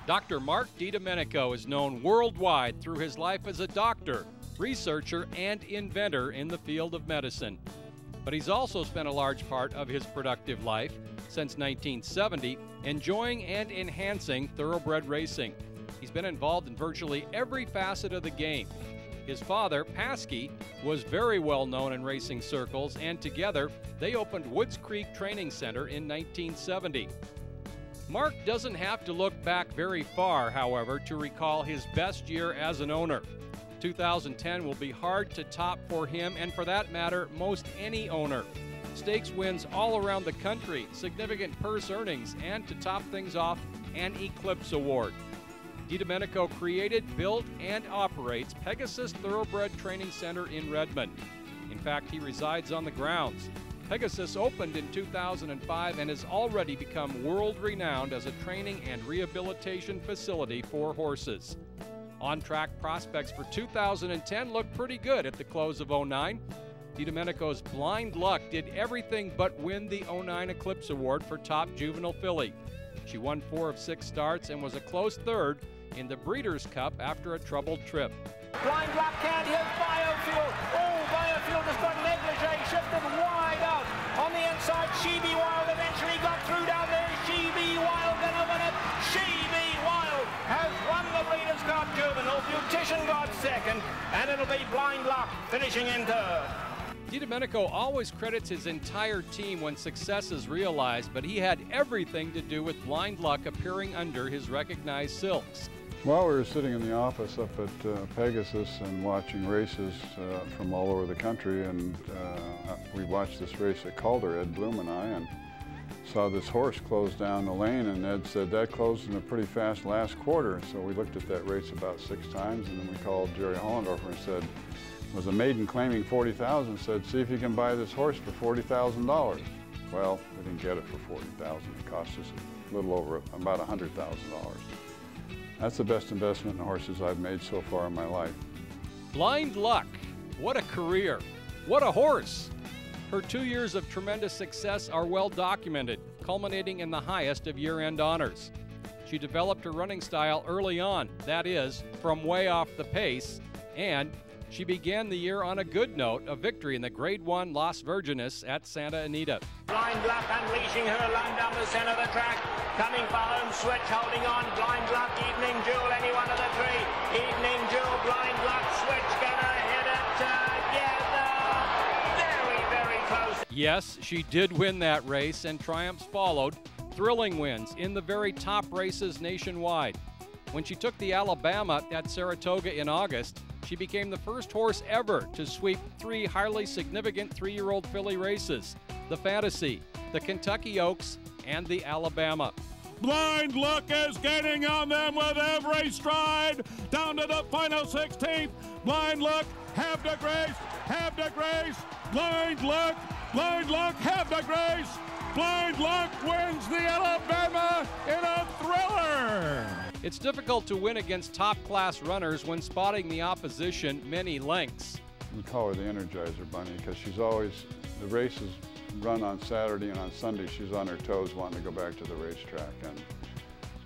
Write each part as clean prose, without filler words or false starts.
Dr. Mark Dedomenico is known worldwide through his life as a doctor, researcher, and inventor in the field of medicine. But he's also spent a large part of his productive life, since 1970, enjoying and enhancing thoroughbred racing. He's been involved in virtually every facet of the game. His father, Paskey, was very well known in racing circles, and together they opened Woods Creek Training Center in 1970. Mark doesn't have to look back very far, however, to recall his best year as an owner. 2010 will be hard to top for him, and for that matter, most any owner. Stakes wins all around the country, significant purse earnings, and to top things off, an Eclipse Award. Dedomenico created, built, and operates Pegasus Thoroughbred Training Center in Redmond. In fact, he resides on the grounds. Pegasus opened in 2005 and has already become world-renowned as a training and rehabilitation facility for horses. On-track prospects for 2010 look pretty good at the close of '09. Dedomenico's Blind Luck did everything but win the '09 Eclipse Award for Top Juvenile Filly. She won 4 of 6 starts and was a close third in the Breeders' Cup after a troubled trip. Blind Luck can't hit Biofuel. Oh, Biofuel just got negligee, shifted wide out. On the inside, She Be Wild eventually got through down there. She Be Wild gonna win it. She Be Wild has won the Breeders' Cup Juvenile. Beautician got second, and it'll be Blind Luck finishing in third. Dedomenico always credits his entire team when success is realized, but he had everything to do with Blind Luck appearing under his recognized silks. Well, we were sitting in the office up at Pegasus and watching races from all over the country, and we watched this race at Calder, Ed Bloom and I, and saw this horse close down the lane, and Ed said that closed in a pretty fast last quarter. So we looked at that race about 6 times, and then we called Jerry Hollendorfer and said, was a maiden claiming $40,000, said, see if you can buy this horse for $40,000. Well, we didn't get it for $40,000. It cost us a little over about $100,000. That's the best investment in horses I've made so far in my life. Blind Luck, what a career, what a horse. Her 2 years of tremendous success are well documented, culminating in the highest of year-end honors. She developed her running style early on, that is, from way off the pace, and she began the year on a good note, a victory in the Grade 1 Las Virgenes at Santa Anita. Blind Luck unleashing her line down the center of the track, coming for home switch, holding on. Blind Luck, Evening Jewel, any one of the 3. Evening Jewel, Blind Luck, switch, gonna hit it together. Very, very close. Yes, she did win that race, and triumphs followed. Thrilling wins in the very top races nationwide. When she took the Alabama at Saratoga in August, she became the first horse ever to sweep 3 highly significant 3-year-old filly races, the Fantasy, the Kentucky Oaks, and the Alabama. Blind Luck is gaining on them with every stride, down to the final 16th. Blind Luck, have the grace, Blind Luck, have the grace. Blind Luck wins the Alabama in a thriller. It's difficult to win against top-class runners when spotting the opposition many lengths. We call her the Energizer Bunny because she's always, the races run on Saturday and on Sunday she's on her toes wanting to go back to the racetrack.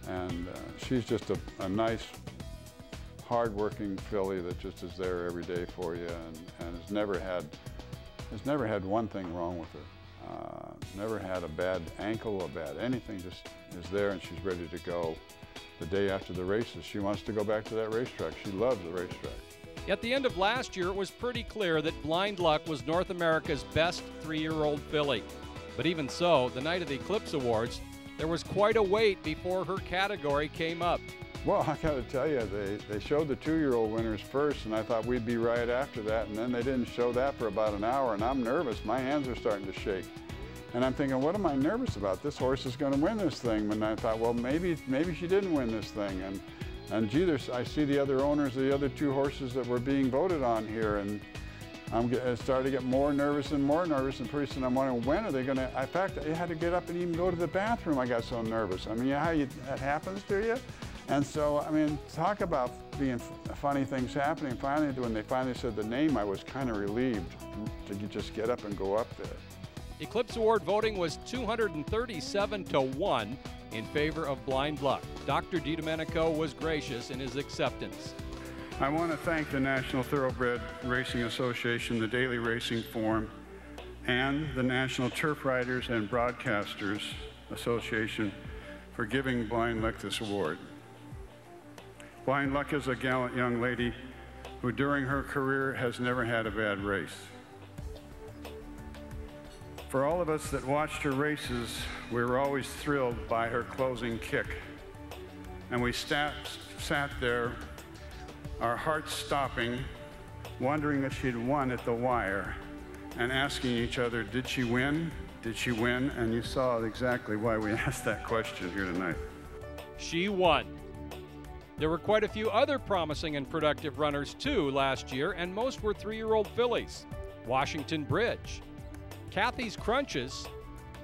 And she's just a nice, hard-working filly that just is there every day for you and has never had one thing wrong with her. Never had a bad ankle, a bad anything, just is there and she's ready to go. The day after the races, she wants to go back to that racetrack. She loves the racetrack. At the end of last year, it was pretty clear that Blind Luck was North America's best 3-year-old filly. But even so, the night of the Eclipse Awards, there was quite a wait before her category came up. Well, I got to tell you, they showed the 2-year-old winners first, and I thought we'd be right after that, and then they didn't show that for about an hour, and I'm nervous. My hands are starting to shake. And I'm thinking, what am I nervous about? This horse is going to win this thing. And I thought, well, maybe she didn't win this thing. And gee, I see the other owners of the other 2 horses that were being voted on here, and I started to get more nervous, and pretty soon I'm wondering, when are they going to, in fact, I had to get up and even go to the bathroom. I got so nervous. I mean, you know how that happens to you? And so, I mean, talk about being funny things happening. Finally, when they finally said the name, I was kind of relieved to just get up and go up there. Eclipse Award voting was 237 to 1. in favor of blind luck. Dr. Dedomenico was gracious in his acceptance. I want to thank the National Thoroughbred Racing Association, the Daily Racing Forum, and the National Turf Riders and Broadcasters Association for giving Blind Luck this award. Blind Luck is a gallant young lady who during her career has never had a bad race. For all of us that watched her races, we were always thrilled by her closing kick. And we sat there, our hearts stopping, wondering if she'd won at the wire, and asking each other, did she win? Did she win? And you saw exactly why we asked that question here tonight. She won. There were quite a few other promising and productive runners too last year, and most were 3-year-old fillies. Washington Bridge, Kathy's Crunches,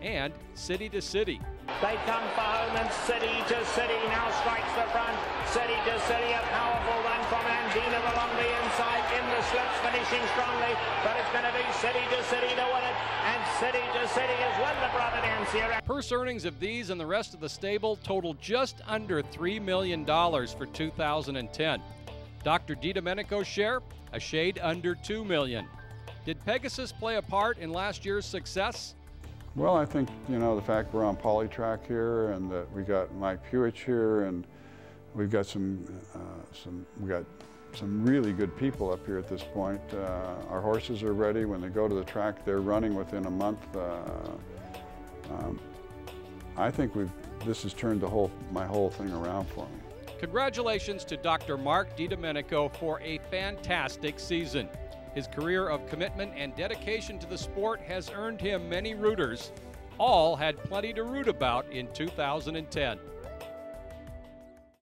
and City to City. They come for home, and City to City now strikes the front. City to City, a powerful run from Andina along the inside, in the slips, finishing strongly, but it's going to be City to City to win it, and City to City has won the Providence here. Purse earnings of these and the rest of the stable totaled just under $3 million for 2010. Dr. Dedomenico's share, a shade under $2 million. Did Pegasus play a part in last year's success? Well, I think, you know, the fact we're on Polytrack here and that we got Mike Pewich here and we've got some really good people up here at this point. Our horses are ready. When they go to the track, they're running within a month. I think this has turned my whole thing around for me. Congratulations to Dr. Mark Dedomenico for a fantastic season. His career of commitment and dedication to the sport has earned him many rooters. All had plenty to root about in 2010.